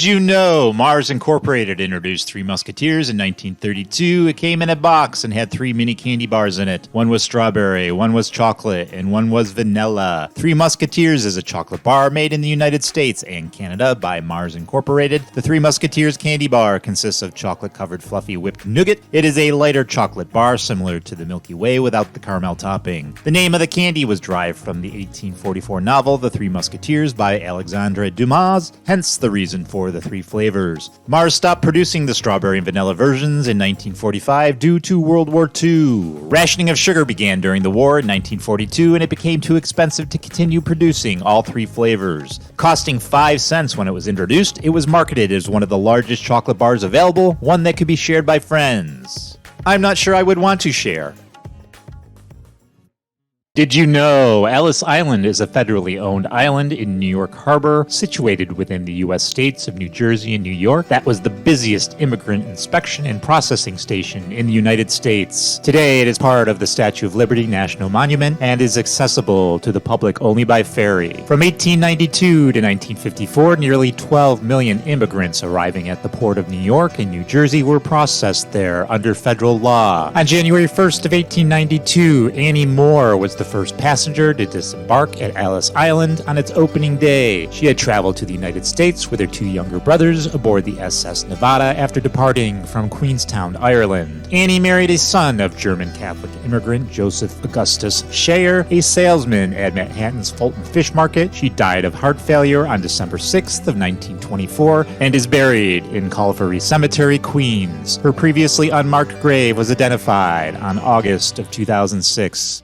Did you know Mars Incorporated introduced Three Musketeers in 1932? It came in a box and had 3 mini candy bars in it. One was strawberry, one was chocolate, and one was vanilla. Three Musketeers is a chocolate bar made in the United States and Canada by Mars Incorporated. The Three Musketeers candy bar consists of chocolate-covered fluffy whipped nougat. It is a lighter chocolate bar similar to the Milky Way without the caramel topping. The name of the candy was derived from the 1844 novel The Three Musketeers by Alexandre Dumas, hence the reason for the 3 flavors. Mars stopped producing the strawberry and vanilla versions in 1945 due to World War II. Rationing of sugar began during the war in 1942, and it became too expensive to continue producing all 3 flavors. Costing 5 cents when it was introduced, it was marketed as one of the largest chocolate bars available, one that could be shared by friends. I'm not sure I would want to share. Did you know Ellis Island is a federally owned island in New York Harbor, situated within the U.S. states of New Jersey and New York? That was the busiest immigrant inspection and processing station in the United States. Today, it is part of the Statue of Liberty National Monument and is accessible to the public only by ferry. From 1892 to 1954, nearly 12 million immigrants arriving at the port of New York and New Jersey were processed there under federal law. On January 1st of 1892, Annie Moore was the first passenger to disembark at Ellis Island on its opening day. She had traveled to the United States with her 2 younger brothers aboard the SS Nevada after departing from Queenstown, Ireland. Annie married a son of German Catholic immigrant Joseph Augustus Scheer, a salesman at Manhattan's Fulton Fish Market. She died of heart failure on December 6th of 1924 and is buried in Calvary Cemetery, Queens. Her previously unmarked grave was identified on August of 2006.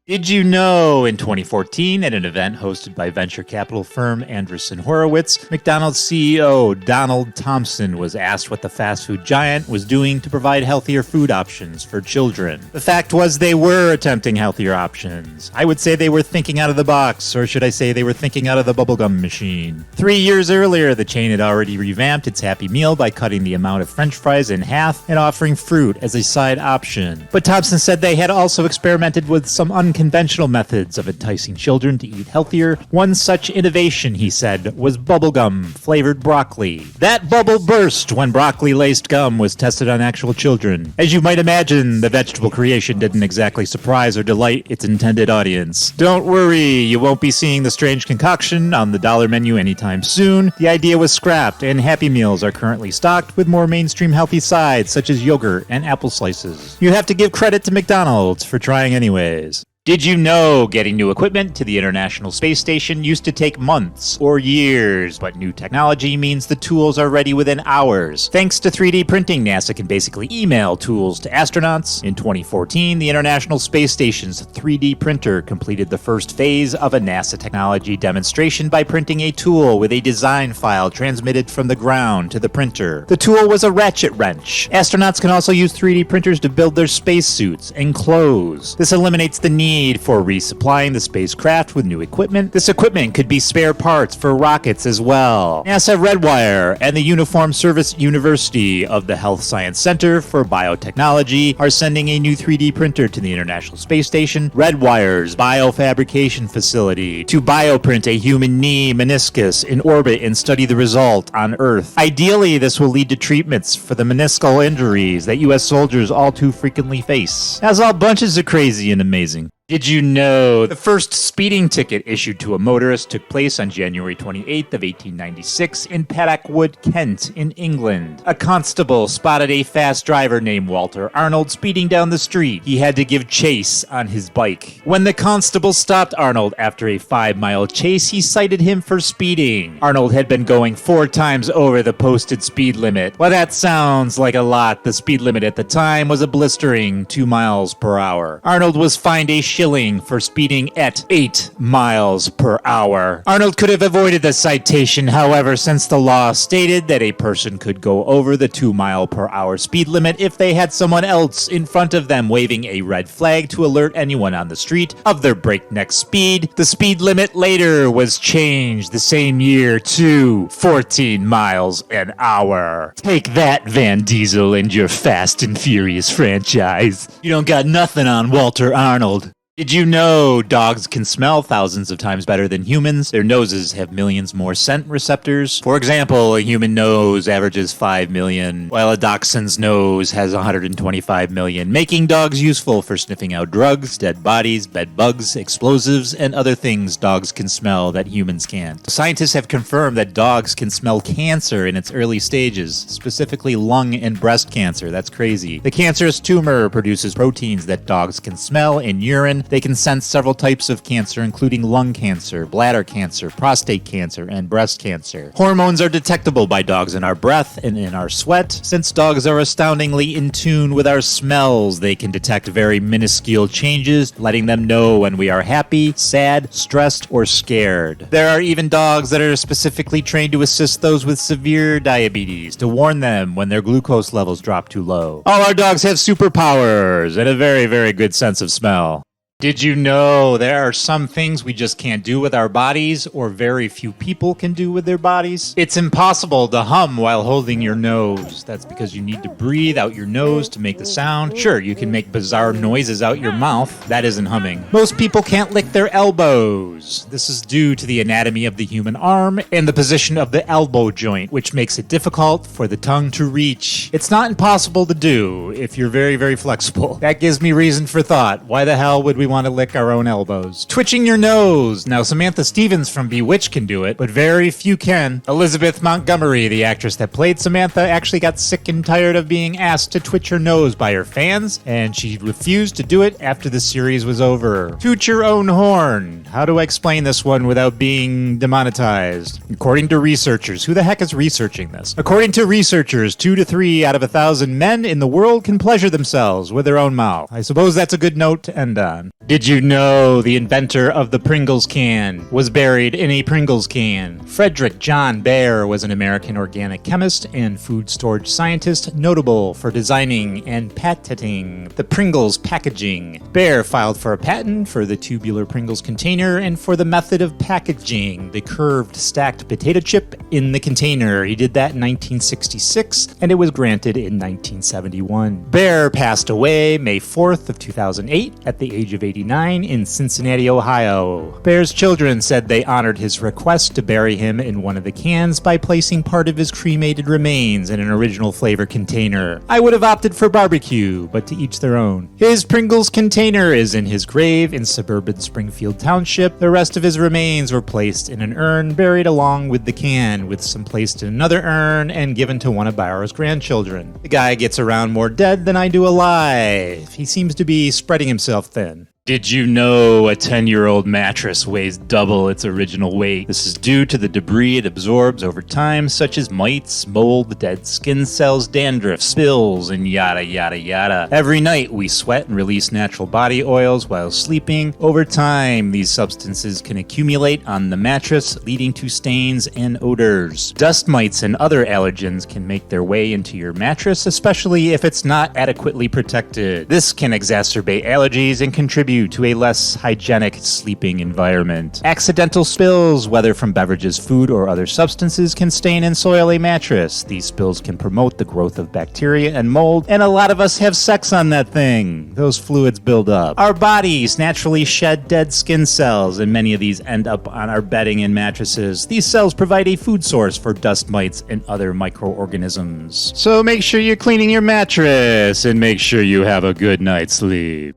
Did you know in 2014, at an event hosted by venture capital firm Andreessen Horowitz, McDonald's CEO Donald Thompson was asked what the fast food giant was doing to provide healthier food options for children. The fact was they were attempting healthier options. I would say they were thinking out of the box, or should I say they were thinking out of the bubblegum machine. 3 years earlier, the chain had already revamped its Happy Meal by cutting the amount of French fries in half and offering fruit as a side option. But Thompson said they had also experimented with some unconventional methods of enticing children to eat healthier. One such innovation, he said, was bubblegum flavored broccoli. That bubble burst when broccoli-laced gum was tested on actual children. As you might imagine, the vegetable creation didn't exactly surprise or delight its intended audience. Don't worry, you won't be seeing the strange concoction on the dollar menu anytime soon. The idea was scrapped, and Happy Meals are currently stocked with more mainstream healthy sides such as yogurt and apple slices. You have to give credit to McDonald's for trying anyways. Did you know getting new equipment to the International Space Station used to take months or years, but new technology means the tools are ready within hours. Thanks to 3D printing, NASA can basically email tools to astronauts. In 2014, the International Space Station's 3D printer completed the first phase of a NASA technology demonstration by printing a tool with a design file transmitted from the ground to the printer. The tool was a ratchet wrench. Astronauts can also use 3D printers to build their spacesuits and clothes. This eliminates the need for resupplying the spacecraft with new equipment. This equipment could be spare parts for rockets as well. NASA Redwire and the Uniformed Service University of the Health Science Center for Biotechnology are sending a new 3D printer to the International Space Station, Redwire's biofabrication facility, to bioprint a human knee meniscus in orbit and study the result on Earth. Ideally, this will lead to treatments for the meniscal injuries that U.S. soldiers all too frequently face. That's all bunches of crazy and amazing. Did you know the first speeding ticket issued to a motorist took place on January 28th of 1896 in Paddock Wood, Kent, in England? A constable spotted a fast driver named Walter Arnold speeding down the street. He had to give chase on his bike. When the constable stopped Arnold after a 5-mile chase, he cited him for speeding. Arnold had been going 4 times over the posted speed limit. While that sounds like a lot, the speed limit at the time was a blistering 2 miles per hour. Arnold was fined a shilling for speeding at 8 miles per hour. Arnold could have avoided the citation, however, since the law stated that a person could go over the 2-mile-per-hour speed limit if they had someone else in front of them waving a red flag to alert anyone on the street of their breakneck speed. The speed limit later was changed the same year to 14 miles an hour. Take that, Van Diesel, and your Fast and Furious franchise. You don't got nothing on Walter Arnold. Did you know dogs can smell thousands of times better than humans? Their noses have millions more scent receptors. For example, a human nose averages 5 million, while a dachshund's nose has 125 million, making dogs useful for sniffing out drugs, dead bodies, bed bugs, explosives, and other things dogs can smell that humans can't. Scientists have confirmed that dogs can smell cancer in its early stages, specifically lung and breast cancer. That's crazy. The cancerous tumor produces proteins that dogs can smell in urine. They can sense several types of cancer, including lung cancer, bladder cancer, prostate cancer, and breast cancer. Hormones are detectable by dogs in our breath and in our sweat. Since dogs are astoundingly in tune with our smells, they can detect very minuscule changes, letting them know when we are happy, sad, stressed, or scared. There are even dogs that are specifically trained to assist those with severe diabetes, to warn them when their glucose levels drop too low. All our dogs have superpowers and a very, very good sense of smell. Did you know there are some things we just can't do with our bodies, or very few people can do with their bodies? It's impossible to hum while holding your nose. That's because you need to breathe out your nose to make the sound. Sure, you can make bizarre noises out your mouth. That isn't humming. Most people can't lick their elbows. This is due to the anatomy of the human arm and the position of the elbow joint, which makes it difficult for the tongue to reach. It's not impossible to do if you're very, very flexible. That gives me reason for thought. Why the hell would we want to lick our own elbows? Twitching your nose. Now, Samantha Stevens from Bewitched can do it, but very few can. Elizabeth Montgomery, the actress that played Samantha, actually got sick and tired of being asked to twitch her nose by her fans, and she refused to do it after the series was over. Toot your own horn. How do I explain this one without being demonetized? According to researchers, who the heck is researching this? According to researchers, 2 to 3 out of 1,000 men in the world can pleasure themselves with their own mouth. I suppose that's a good note to end on. Did you know the inventor of the Pringles can was buried in a Pringles can? Frederick John Baer was an American organic chemist and food storage scientist notable for designing and patenting the Pringles packaging. Baer filed for a patent for the tubular Pringles container and for the method of packaging the curved stacked potato chip in the container. He did that in 1966, and it was granted in 1971. Baer passed away May 4th of 2008 at the age of 89 in Cincinnati, Ohio. Baer's children said they honored his request to bury him in one of the cans by placing part of his cremated remains in an original flavor container. I would have opted for barbecue, but to each their own. His Pringles container is in his grave in suburban Springfield Township. The rest of his remains were placed in an urn buried along with the can, with some placed in another urn and given to one of Baer's grandchildren. The guy gets around more dead than I do alive. He seems to be spreading himself thin. Did you know a 10-year-old mattress weighs double its original weight? This is due to the debris it absorbs over time, such as mites, mold, dead skin cells, dandruff, spills, and yada yada yada. Every night we sweat and release natural body oils while sleeping. Over time, these substances can accumulate on the mattress, leading to stains and odors. Dust mites and other allergens can make their way into your mattress, especially if it's not adequately protected. This can exacerbate allergies and contribute to a less hygienic sleeping environment. Accidental spills, whether from beverages, food, or other substances, can stain and soil a mattress. These spills can promote the growth of bacteria and mold, and a lot of us have sex on that thing. Those fluids build up. Our bodies naturally shed dead skin cells, and many of these end up on our bedding and mattresses. These cells provide a food source for dust mites and other microorganisms. So make sure you're cleaning your mattress, and make sure you have a good night's sleep.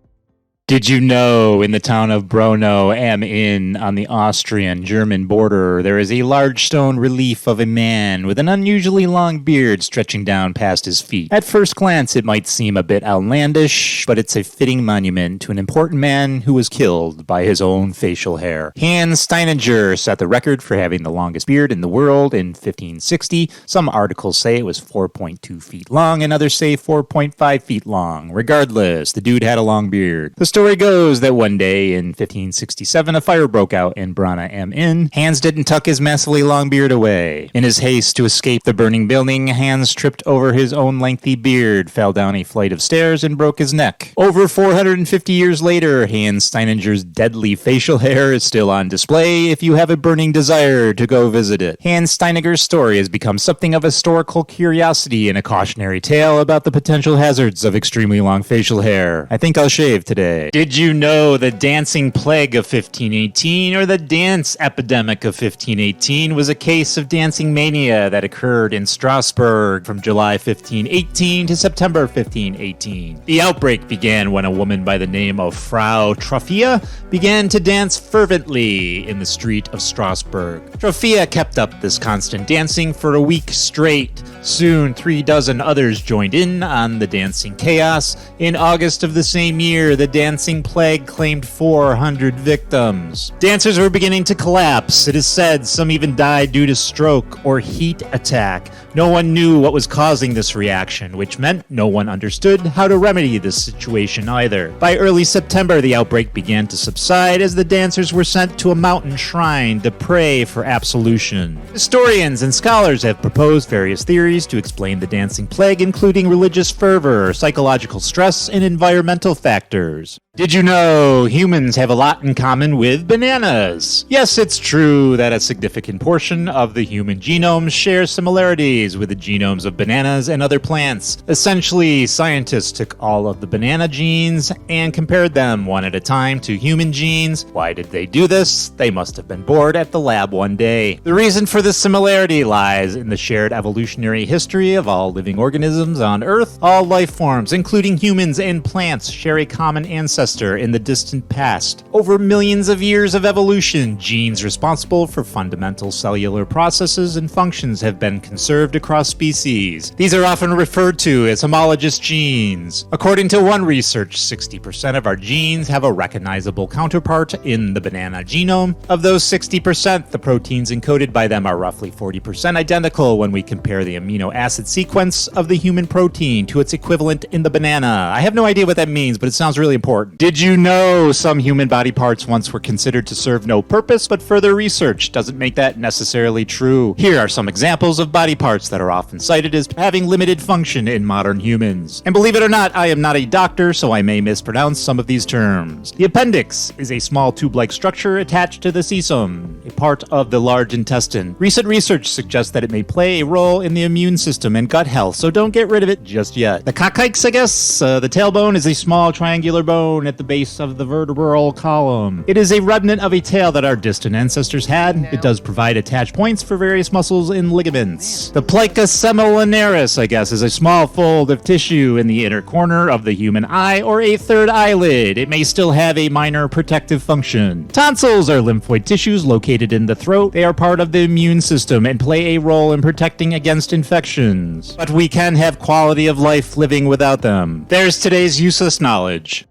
Did you know in the town of Brno am Inn on the Austrian-German border, there is a large stone relief of a man with an unusually long beard stretching down past his feet? At first glance, it might seem a bit outlandish, but it's a fitting monument to an important man who was killed by his own facial hair. Hans Steininger set the record for having the longest beard in the world in 1560. Some articles say it was 4.2 feet long, and others say 4.5 feet long. Regardless, the dude had a long beard. The story goes that one day in 1567, a fire broke out in Brno am Inn. Hans didn't tuck his massively long beard away. In his haste to escape the burning building, Hans tripped over his own lengthy beard, fell down a flight of stairs, and broke his neck. Over 450 years later, Hans Steininger's deadly facial hair is still on display if you have a burning desire to go visit it. Hans Steininger's story has become something of a historical curiosity and a cautionary tale about the potential hazards of extremely long facial hair. I think I'll shave today. today. Did you know the dancing plague of 1518 or the dance epidemic of 1518 was a case of dancing mania that occurred in Strasbourg from July 1518 to September 1518? The outbreak began when a woman by the name of Frau Troffea began to dance fervently in the street of Strasbourg. Troffea kept up this constant dancing for a week straight. Soon, 36 others joined in on the dancing chaos. In August of the same year, the dancing plague claimed 400 victims. Dancers were beginning to collapse. It is said some even died due to stroke or heat attack. No one knew what was causing this reaction, which meant no one understood how to remedy this situation either. By early September, the outbreak began to subside as the dancers were sent to a mountain shrine to pray for absolution. Historians and scholars have proposed various theories to explain the dancing plague, including religious fervor, psychological stress, and environmental factors. Did you know humans have a lot in common with bananas? Yes, it's true that a significant portion of the human genome shares similarities with the genomes of bananas and other plants. Essentially, scientists took all of the banana genes and compared them one at a time to human genes. Why did they do this? They must have been bored at the lab one day. The reason for this similarity lies in the shared evolutionary history of all living organisms on Earth. All life forms, including humans and plants, share a common ancestor in the distant past. Over millions of years of evolution, genes responsible for fundamental cellular processes and functions have been conserved across species. These are often referred to as homologous genes. According to one research, 60% of our genes have a recognizable counterpart in the banana genome. Of those 60%, the proteins encoded by them are roughly 40% identical when we compare the amino acid sequence of the human protein to its equivalent in the banana. I have no idea what that means, but it sounds really important. Did you know some human body parts once were considered to serve no purpose, but further research doesn't make that necessarily true? Here are some examples of body parts that are often cited as having limited function in modern humans. And believe it or not, I am not a doctor, so I may mispronounce some of these terms. The appendix is a small tube-like structure attached to the cecum, a part of the large intestine. Recent research suggests that it may play a role in the immune system and gut health, so don't get rid of it just yet. The coccyx, I guess? The tailbone is a small triangular bone at the base of the vertebral column. It is a remnant of a tail that our distant ancestors had. It does provide attach points for various muscles and ligaments. The plica semilunaris, I guess, is a small fold of tissue in the inner corner of the human eye or a third eyelid. It may still have a minor protective function. Tonsils are lymphoid tissues located in the throat. They are part of the immune system and play a role in protecting against infections. But we can have quality of life living without them. There's today's useless knowledge.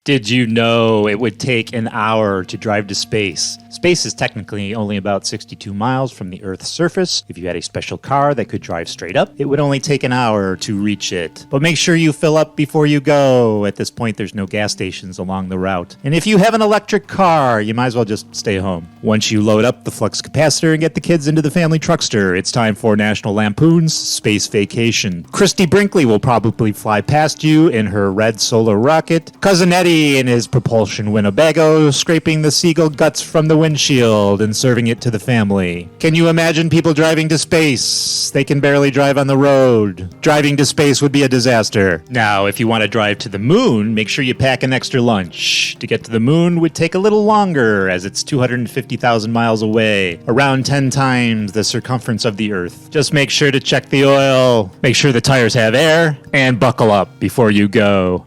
Did you know it would take an hour to drive to space? Space is technically only about 62 miles from the Earth's surface. If you had a special car that could drive straight up, it would only take an hour to reach it. But make sure you fill up before you go. At this point, there's no gas stations along the route. And if you have an electric car, you might as well just stay home. Once you load up the flux capacitor and get the kids into the family truckster, it's time for National Lampoon's Space Vacation. Christy Brinkley will probably fly past you in her red solar rocket. Cousin Eddie in his propulsion Winnebago, scraping the seagull guts from the windshield and serving it to the family. Can you imagine people driving to space? They can barely drive on the road. Driving to space would be a disaster. Now, if you want to drive to the moon, make sure you pack an extra lunch. To get to the moon would take a little longer, as it's 250,000 miles away, around 10 times the circumference of the Earth. Just make sure to check the oil, make sure the tires have air, and buckle up before you go.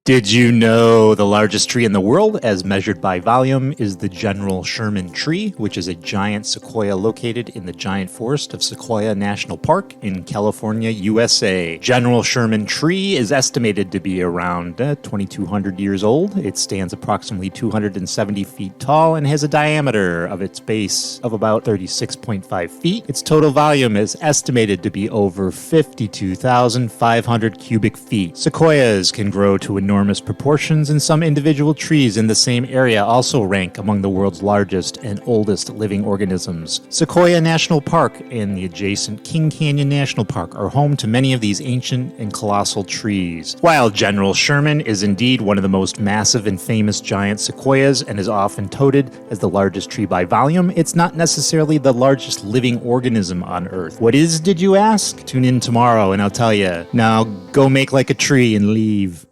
Did you know the largest tree in the world, as measured by volume, is the General Sherman tree, which is a giant sequoia located in the giant forest of Sequoia National Park in California, USA. General Sherman tree is estimated to be around 2,200 years old. It stands approximately 270 feet tall and has a diameter of its base of about 36.5 feet. Its total volume is estimated to be over 52,500 cubic feet. Sequoias can grow to enormous proportions, and some individual trees in the same area also rank among the world's largest and oldest living organisms. Sequoia National Park and the adjacent King Canyon National Park are home to many of these ancient and colossal trees. While General Sherman is indeed one of the most massive and famous giant sequoias and is often touted as the largest tree by volume, it's not necessarily the largest living organism on Earth. What is, did you ask? Tune in tomorrow and I'll tell you. Now, go make like a tree and leave.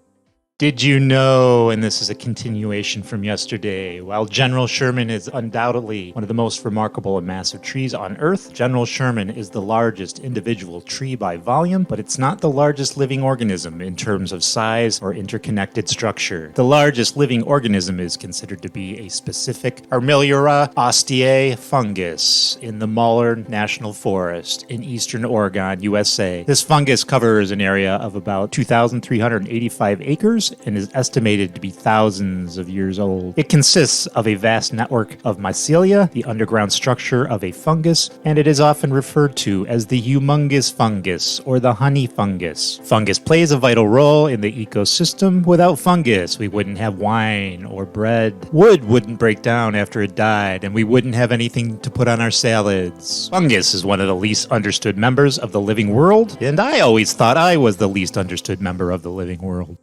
Did you know, and this is a continuation from yesterday, while General Sherman is undoubtedly one of the most remarkable and massive trees on Earth, General Sherman is the largest individual tree by volume, but it's not the largest living organism in terms of size or interconnected structure. The largest living organism is considered to be a specific Armillaria ostiae fungus in the Muller National Forest in eastern Oregon, USA. This fungus covers an area of about 2,385 acres and is estimated to be thousands of years old. It consists of a vast network of mycelia, the underground structure of a fungus, and it is often referred to as the humongous fungus or the honey fungus. Fungus plays a vital role in the ecosystem. Without fungus, we wouldn't have wine or bread. Wood wouldn't break down after it died, and we wouldn't have anything to put on our salads. Fungus is one of the least understood members of the living world, and I always thought I was the least understood member of the living world.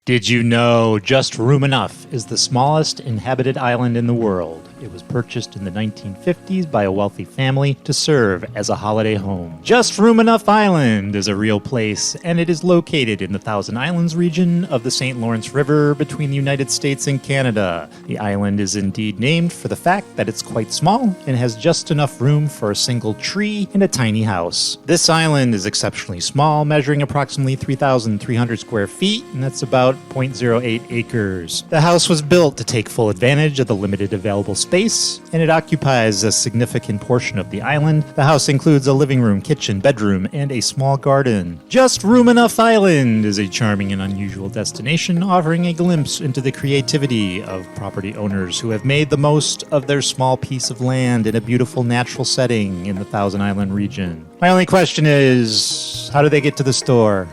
Did you know Just Room Enough is the smallest inhabited island in the world? It was purchased in the 1950s by a wealthy family to serve as a holiday home. Just Room Enough Island is a real place, and it is located in the Thousand Islands region of the St. Lawrence River between the United States and Canada. The island is indeed named for the fact that it's quite small and has just enough room for a single tree and a tiny house. This island is exceptionally small, measuring approximately 3,300 square feet, and that's about 0.08 acres. The house was built to take full advantage of the limited available space, and it occupies a significant portion of the island. The house includes a living room, kitchen, bedroom, and a small garden. Just Room Enough Island is a charming and unusual destination, offering a glimpse into the creativity of property owners who have made the most of their small piece of land in a beautiful natural setting in the Thousand Island region. My only question is, how do they get to the store?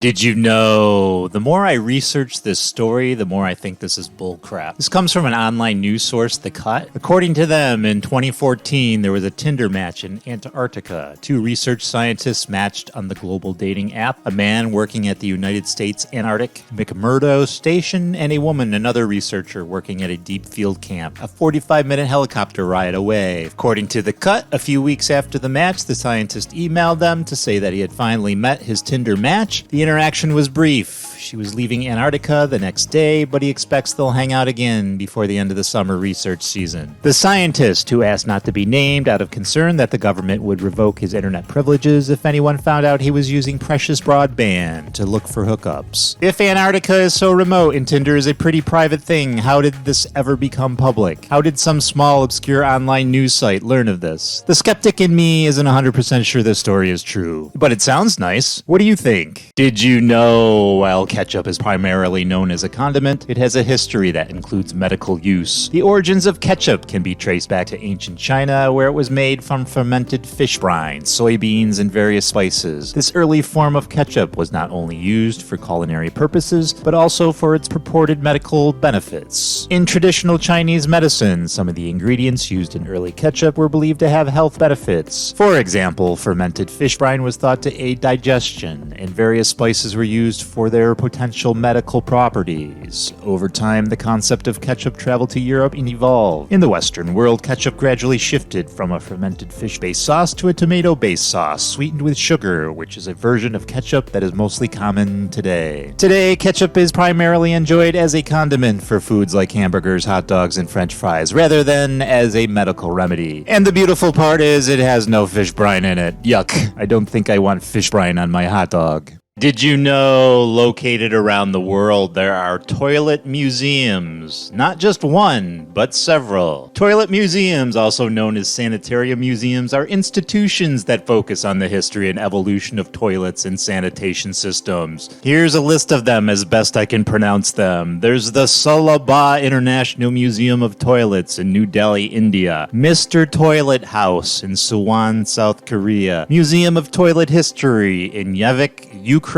Did you know? The more I research this story, the more I think this is bullcrap. This comes from an online news source, The Cut. According to them, in 2014, there was a Tinder match in Antarctica. Two research scientists matched on the global dating app, a man working at the United States Antarctic Muertos station, and a woman, another researcher, working at a deep field camp, a 45-minute helicopter ride away. According to The Cut, a few weeks after the match, the scientist emailed them to say that he had finally met his Tinder match. The interaction was brief. She was leaving Antarctica the next day, but he expects they'll hang out again before the end of the summer research season. The scientist, who asked not to be named out of concern that the government would revoke his internet privileges if anyone found out he was using precious broadband to look for hookups. If Antarctica is so remote and Tinder is a pretty private thing, how did this ever become public? How did some small, obscure online news site learn of this? The skeptic in me isn't 100% sure this story is true, but it sounds nice. What do you think? Did you know, while ketchup is primarily known as a condiment, it has a history that includes medical use. The origins of ketchup can be traced back to ancient China, where it was made from fermented fish brine, soybeans, and various spices. This early form of ketchup was not only used for culinary purposes, but also for its purported medical benefits. In traditional Chinese medicine, some of the ingredients used in early ketchup were believed to have health benefits. For example, fermented fish brine was thought to aid digestion, and various spices were used for their potential medical properties. Over time, the concept of ketchup traveled to Europe and evolved. In the Western world, ketchup gradually shifted from a fermented fish-based sauce to a tomato-based sauce, sweetened with sugar, which is a version of ketchup that is mostly common today. Today, ketchup is primarily enjoyed as a condiment for foods like hamburgers, hot dogs, and French fries, rather than as a medical remedy. And the beautiful part is, it has no fish brine in it. Yuck. I don't think I want fish brine on my hot dog. Did you know, located around the world, there are toilet museums? Not just one, but several. Toilet museums, also known as sanitarium museums, are institutions that focus on the history and evolution of toilets and sanitation systems. Here's a list of them as best I can pronounce them. There's the Sulabha International Museum of Toilets in New Delhi, India. Mr. Toilet House in Suwon, South Korea. Museum of Toilet History in Yevik, Ukraine.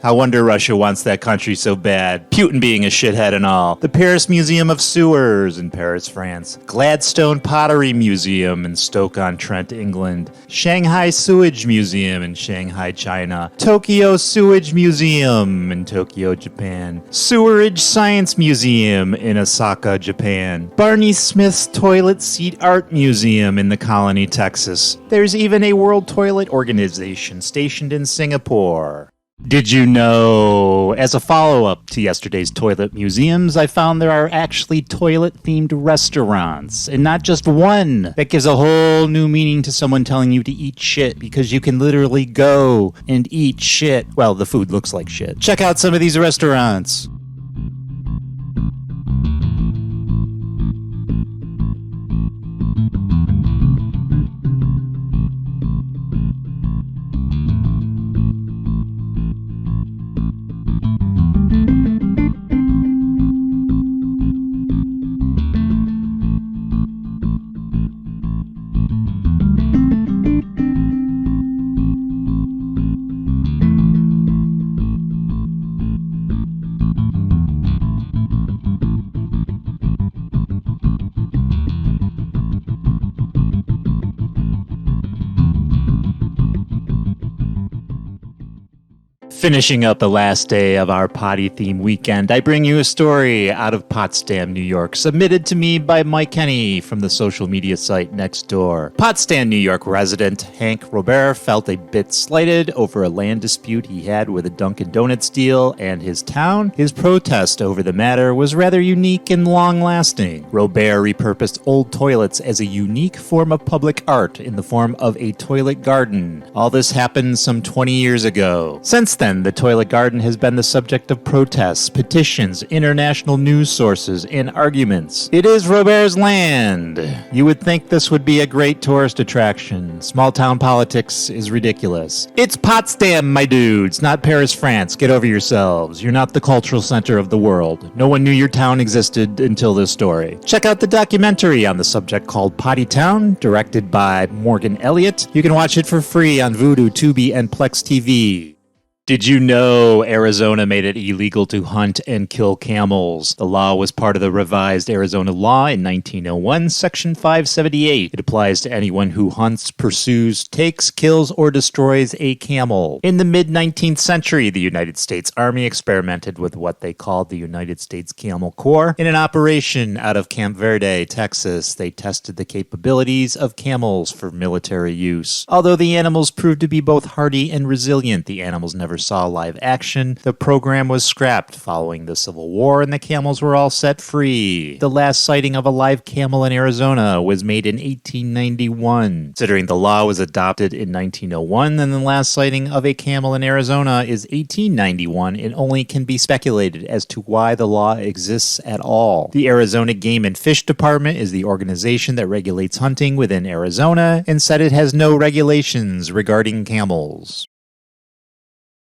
I wonder Russia wants that country so bad. Putin being a shithead and all. The Paris Museum of Sewers in Paris, France. Gladstone Pottery Museum in Stoke-on-Trent, England. Shanghai Sewage Museum in Shanghai, China. Tokyo Sewage Museum in Tokyo, Japan. Sewerage Science Museum in Osaka, Japan. Barney Smith's Toilet Seat Art Museum in the Colony, Texas. There's even a World Toilet Organization stationed in Singapore. Did you know, as a follow-up to yesterday's toilet museums, I found there are actually toilet-themed restaurants, and not just one. That gives a whole new meaning to someone telling you to eat shit, because you can literally go and eat shit. Well, the food looks like shit. Check out some of these restaurants. Finishing up the last day of our potty theme weekend, I bring you a story out of Potsdam, New York, submitted to me by Mike Kenny from the social media site Nextdoor. Potsdam, New York resident Hank Robert felt a bit slighted over a land dispute he had with a Dunkin' Donuts deal and his town. His protest over the matter was rather unique and long-lasting. Robert repurposed old toilets as a unique form of public art in the form of a toilet garden. All this happened some 20 years ago. Since then, the toilet garden has been the subject of protests, petitions, international news sources, and arguments. It is Robert's land. You would think this would be a great tourist attraction. Small town politics is ridiculous. It's Potsdam, my dudes, not Paris, France. Get over yourselves. You're not the cultural center of the world. No one knew your town existed until this story. Check out the documentary on the subject called Potty Town, directed by Morgan Elliott. You can watch it for free on Vudu, Tubi, and Plex TV. Did you know Arizona made it illegal to hunt and kill camels? The law was part of the revised Arizona law in 1901, Section 578. It applies to anyone who hunts, pursues, takes, kills, or destroys a camel. In the mid-19th century, the United States Army experimented with what they called the United States Camel Corps. In an operation out of Camp Verde, Texas, they tested the capabilities of camels for military use. Although the animals proved to be both hardy and resilient, the animals never saw live action. The program was scrapped following the Civil War, and the camels were all set free. The last sighting of a live camel in Arizona was made in 1891. Considering the law was adopted in 1901, then the last sighting of a camel in Arizona is 1891, and only can be speculated as to why the law exists at all. The Arizona Game and Fish Department is the organization that regulates hunting within Arizona, and said it has no regulations regarding camels.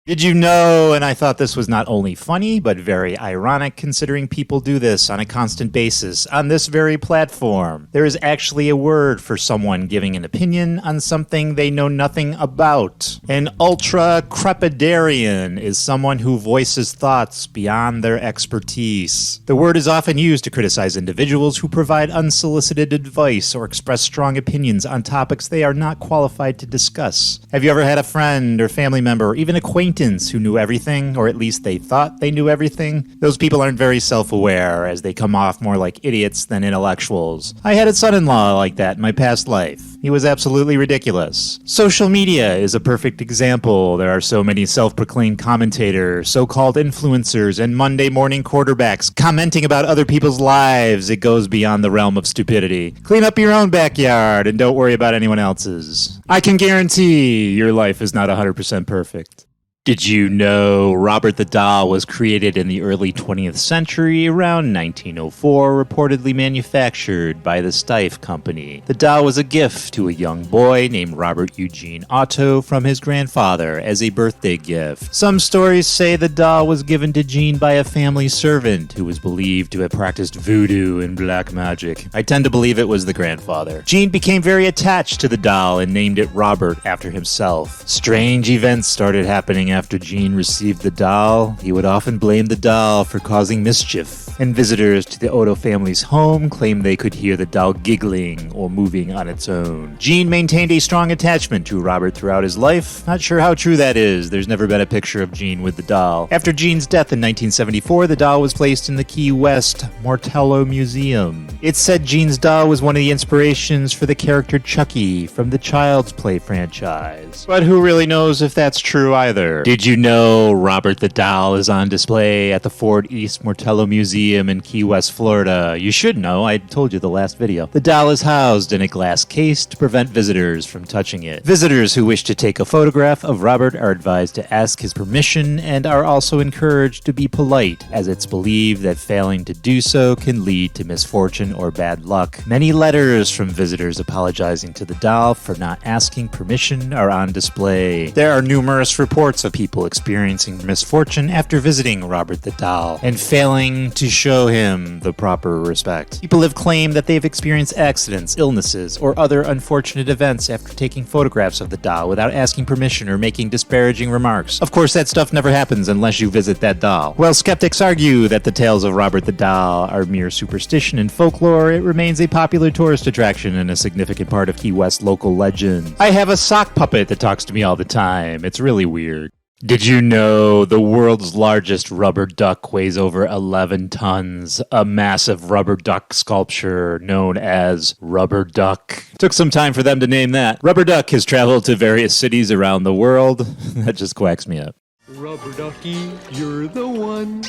Did you know, and I thought this was not only funny, but very ironic considering people do this on a constant basis on this very platform. There is actually a word for someone giving an opinion on something they know nothing about. An ultra-crepidarian is someone who voices thoughts beyond their expertise. The word is often used to criticize individuals who provide unsolicited advice or express strong opinions on topics they are not qualified to discuss. Have you ever had a friend or family member or even acquaintance who knew everything, or at least they thought they knew everything? Those people aren't very self-aware, as they come off more like idiots than intellectuals. I had a son-in-law like that in my past life. He was absolutely ridiculous. Social media is a perfect example. There are so many self-proclaimed commentators, so-called influencers, and Monday morning quarterbacks commenting about other people's lives. It goes beyond the realm of stupidity. Clean up your own backyard and don't worry about anyone else's. I can guarantee your life is not 100% perfect. Did you know Robert the Doll was created in the early 20th century, around 1904, reportedly manufactured by the Steiff Company? The doll was a gift to a young boy named Robert Eugene Otto from his grandfather as a birthday gift. Some stories say the doll was given to Gene by a family servant who was believed to have practiced voodoo and black magic. I tend to believe it was the grandfather. Gene became very attached to the doll and named it Robert after himself. Strange events started happening after Gene received the doll. He would often blame the doll for causing mischief. and visitors to the Otto family's home claimed they could hear the doll giggling or moving on its own. Jean maintained a strong attachment to Robert throughout his life. Not sure how true that is. There's never been a picture of Jean with the doll. After Jean's death in 1974, the doll was placed in the Key West Muertos Museum. It's said Jean's doll was one of the inspirations for the character Chucky from the Child's Play franchise. But who really knows if that's true either? Did you know Robert the doll is on display at the Ford East Muertos Museum in Key West, Florida? You should know. I told you the last video. The doll is housed in a glass case to prevent visitors from touching it. Visitors who wish to take a photograph of Robert are advised to ask his permission and are also encouraged to be polite, as it's believed that failing to do so can lead to misfortune or bad luck. Many letters from visitors apologizing to the doll for not asking permission are on display. There are numerous reports of people experiencing misfortune after visiting Robert the doll and failing to show him the proper respect. People have claimed that they've experienced accidents, illnesses, or other unfortunate events after taking photographs of the doll without asking permission or making disparaging remarks. Of course, that stuff never happens unless you visit that doll. While skeptics argue that the tales of Robert the doll are mere superstition and folklore, it remains a popular tourist attraction and a significant part of Key West local legend. I have a sock puppet that talks to me all the time. It's really weird. Did you know the world's largest rubber duck weighs over 11 tons? A massive rubber duck sculpture known as Rubber Duck. Took some time for them to name that. Rubber Duck has traveled to various cities around the world. That just quacks me up. Rubber ducky, you're the one.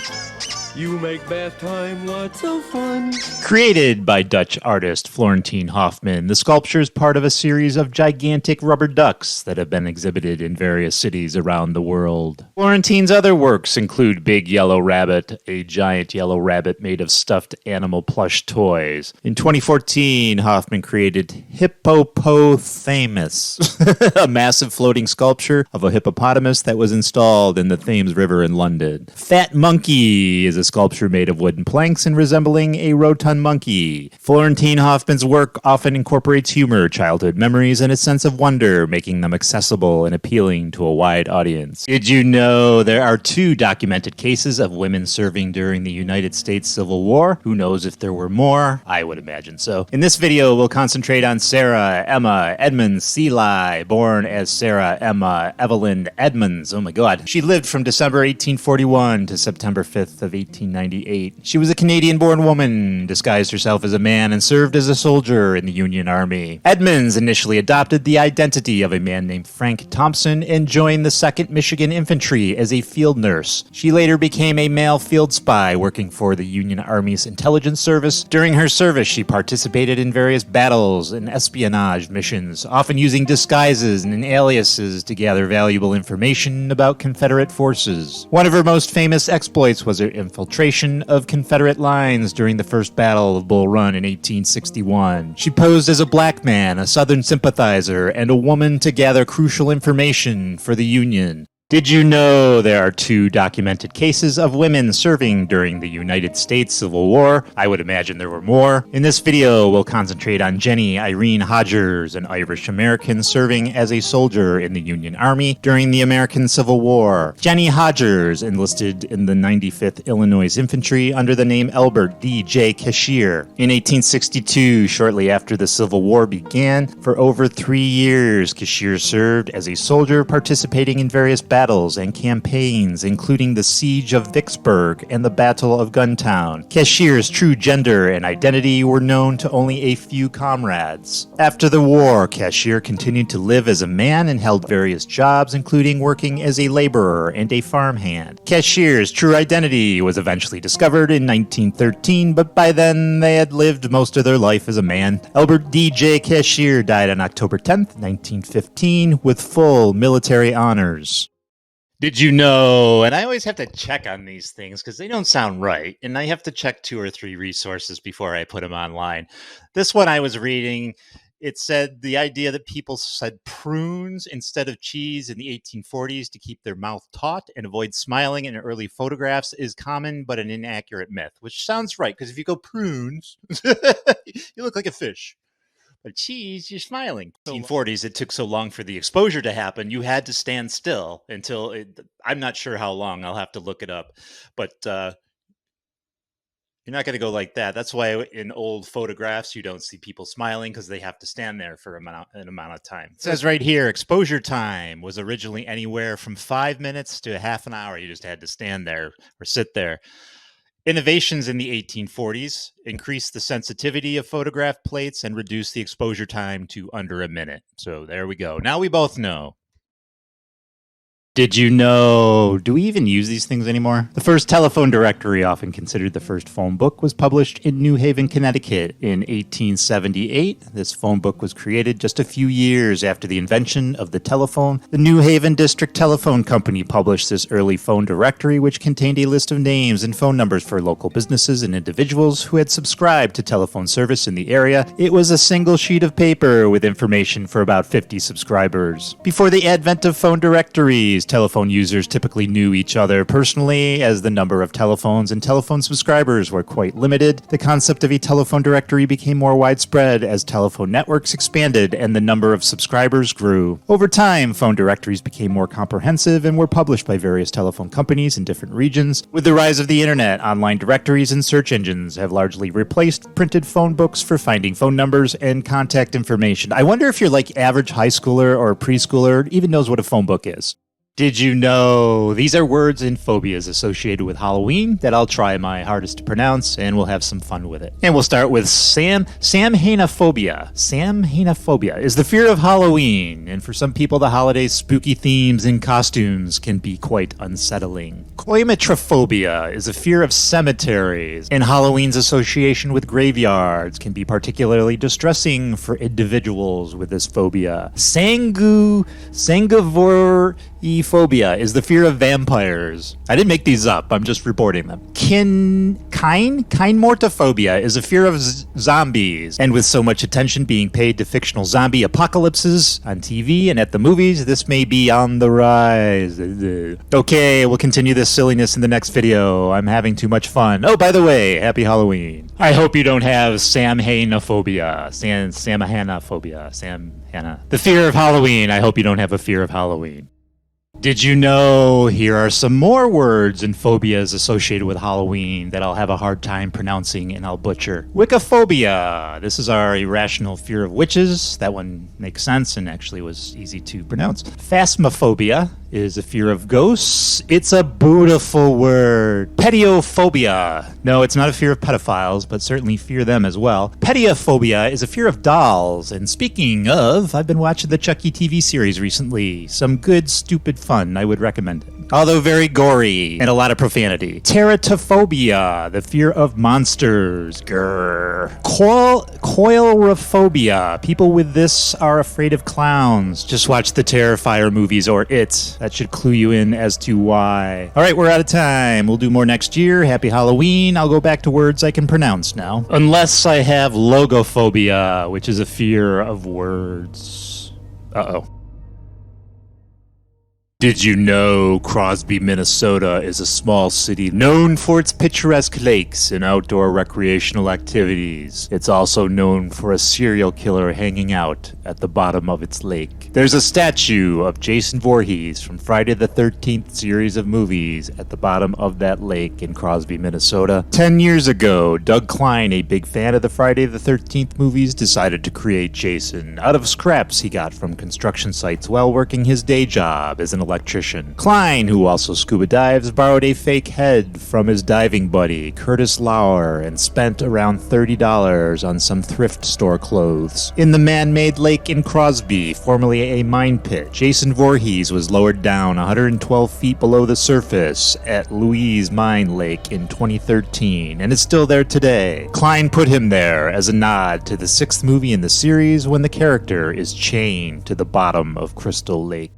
You make bath time lots of fun. Created by Dutch artist Florentine Hoffman, the sculpture is part of a series of gigantic rubber ducks that have been exhibited in various cities around the world. Florentine's other works include Big Yellow Rabbit, a giant yellow rabbit made of stuffed animal plush toys. In 2014, Hoffman created Hippopotamus, a massive floating sculpture of a hippopotamus that was installed in the Thames River in London. Fat Monkey is a sculpture made of wooden planks and resembling a rotund monkey. Florentine Hoffman's work often incorporates humor, childhood memories, and a sense of wonder, making them accessible and appealing to a wide audience. Did you know there are 2 documented cases of women serving during the United States Civil War? Who knows if there were more? I would imagine so. In this video, we'll concentrate on Sarah Emma Edmonds Seeley, born as Sarah Emma Evelyn Edmonds. Oh my god. She lived from December 1841 to September 5th of 1898. She was a Canadian-born woman, disguised herself as a man, and served as a soldier in the Union Army. Edmonds initially adopted the identity of a man named Frank Thompson and joined the 2nd Michigan Infantry as a field nurse. She later became a male field spy working for the Union Army's intelligence service. During her service, she participated in various battles and espionage missions, often using disguises and aliases to gather valuable information about Confederate forces. One of her most famous exploits was her infiltration of Confederate lines during the First Battle of Bull Run in 1861. She posed as a black man, a Southern sympathizer, and a woman to gather crucial information for the Union. Did you know there are 2 documented cases of women serving during the United States Civil War? I would imagine there were more. In this video, we'll concentrate on Jenny Irene Hodgers, an Irish-American serving as a soldier in the Union Army during the American Civil War. Jenny Hodgers enlisted in the 95th Illinois Infantry under the name Elbert D.J. Cashier. In 1862, shortly after the Civil War began, for over 3 years, Cashier served as a soldier participating in various battles and campaigns, including the Siege of Vicksburg and the Battle of Guntown. Cashier's true gender and identity were known to only a few comrades. After the war, Cashier continued to live as a man and held various jobs, including working as a laborer and a farmhand. Cashier's true identity was eventually discovered in 1913, but by then they had lived most of their life as a man. Albert D.J. Cashier died on October 10th, 1915, with full military honors. Did you know, and I always have to check on these things because they don't sound right, and I have to check 2 or 3 resources before I put them online. This one I was reading, it said the idea that people said prunes instead of cheese in the 1840s to keep their mouth taut and avoid smiling in early photographs is common but an inaccurate myth, which sounds right because if you go prunes, you look like a fish. But cheese, you're smiling. In the 1840s, it took so long for the exposure to happen, you had to stand still until I'm not sure how long. I'll have to look it up. But You're not going to go like that. That's why in old photographs, you don't see people smiling because they have to stand there for an amount of time. It says right here, exposure time was originally anywhere from 5 minutes to half an hour. You just had to stand there or sit there. Innovations in the 1840s increased the sensitivity of photograph plates and reduced the exposure time to under a minute. So there we go. Now we both know. Did you know? Do we even use these things anymore? The first telephone directory, often considered the first phone book, was published in New Haven, Connecticut in 1878. This phone book was created just a few years after the invention of the telephone. The New Haven District Telephone Company published this early phone directory, which contained a list of names and phone numbers for local businesses and individuals who had subscribed to telephone service in the area. It was a single sheet of paper with information for about 50 subscribers. Before the advent of phone directories, telephone users typically knew each other personally, as the number of telephones and telephone subscribers were quite limited. The concept of a telephone directory became more widespread as telephone networks expanded and the number of subscribers grew. Over time, phone directories became more comprehensive and were published by various telephone companies in different regions. With the rise of the internet, online directories and search engines have largely replaced printed phone books for finding phone numbers and contact information. I wonder if you're like average high schooler or preschooler even knows what a phone book is. Did you know? These are words and phobias associated with Halloween that I'll try my hardest to pronounce, and we'll have some fun with it. And we'll start with Samhainophobia. Samhainophobia is the fear of Halloween, and for some people, the holiday's spooky themes and costumes can be quite unsettling. Coimatrophobia is a fear of cemeteries, and Halloween's association with graveyards can be particularly distressing for individuals with this phobia. Sanguivore-phobia is the fear of vampires. I didn't make these up, I'm just reporting them. Kinemortophobia is a fear of zombies, and with so much attention being paid to fictional zombie apocalypses on TV and at the movies, this may be on the rise. Okay, we'll continue this silliness in the next video. I'm having too much fun. Oh, by the way, happy Halloween. I hope you don't have Samhainophobia. Samhaina. The fear of Halloween. I hope you don't have a fear of Halloween. Did you know? Here are some more words and phobias associated with Halloween that I'll have a hard time pronouncing and I'll butcher. Wiccaphobia. This is our irrational fear of witches. That one makes sense and actually was easy to pronounce. Phasmophobia is a fear of ghosts. It's a beautiful word. Pediophobia. No, it's not a fear of pedophiles, but certainly fear them as well. Pediophobia is a fear of dolls. And speaking of, I've been watching the Chucky TV series recently. Some good, stupid fun. I would recommend it. Although very gory and a lot of profanity. Teratophobia, the fear of monsters. Grrr. Coilrophobia. People with this are afraid of clowns. Just watch the Terrifier movies or It. That should clue you in as to why. All right, we're out of time. We'll do more next year. Happy Halloween. I'll go back to words I can pronounce now. Unless I have logophobia, which is a fear of words. Uh-oh. Did you know Crosby, Minnesota is a small city known for its picturesque lakes and outdoor recreational activities? It's also known for a serial killer hanging out at the bottom of its lake. There's a statue of Jason Voorhees from Friday the 13th series of movies at the bottom of that lake in Crosby, Minnesota. 10 years ago, Doug Klein, a big fan of the Friday the 13th movies, decided to create Jason out of scraps he got from construction sites while working his day job as an electrician. Klein, who also scuba dives, borrowed a fake head from his diving buddy, Curtis Lauer, and spent around $30 on some thrift store clothes. In the man-made lake in Crosby, formerly a mine pit, Jason Voorhees was lowered down 112 feet below the surface at Louise Mine Lake in 2013, and is still there today. Klein put him there as a nod to the 6th movie in the series when the character is chained to the bottom of Crystal Lake.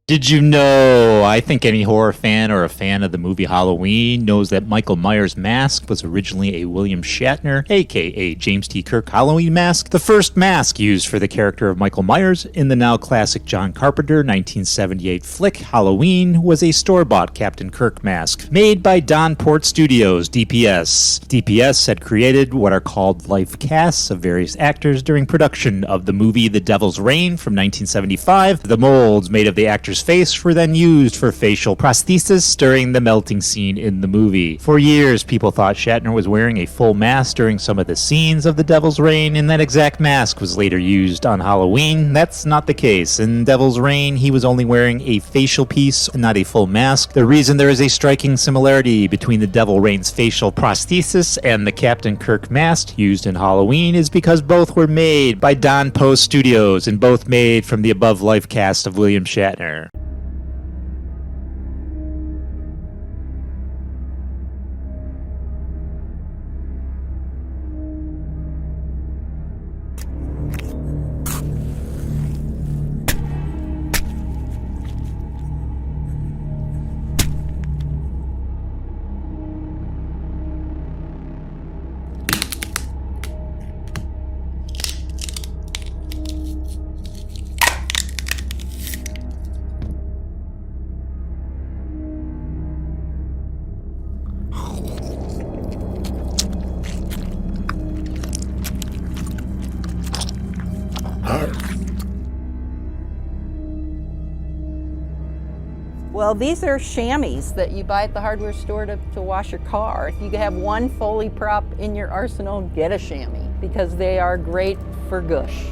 Did you know? I think any horror fan or a fan of the movie Halloween knows that Michael Myers' mask was originally a William Shatner, aka James T. Kirk Halloween mask. The first mask used for the character of Michael Myers in the now classic John Carpenter 1978 flick Halloween was a store-bought Captain Kirk mask made by Donport Studios, DPS. DPS had created what are called life casts of various actors during production of the movie The Devil's Reign from 1975. The molds made of the actors' Shatner's face were then used for facial prosthesis during the melting scene in the movie. For years, people thought Shatner was wearing a full mask during some of the scenes of The Devil's Reign, and that exact mask was later used on Halloween. That's not the case. In Devil's Reign, he was only wearing a facial piece and not a full mask. The reason there is a striking similarity between the Devil Reigns facial prosthesis and the Captain Kirk mask used in Halloween is because both were made by Don Post Studios and both made from the above life cast of William Shatner. Well, these are chamois that you buy at the hardware store to wash your car. If you have one Foley prop in your arsenal, get a chamois because they are great for gush.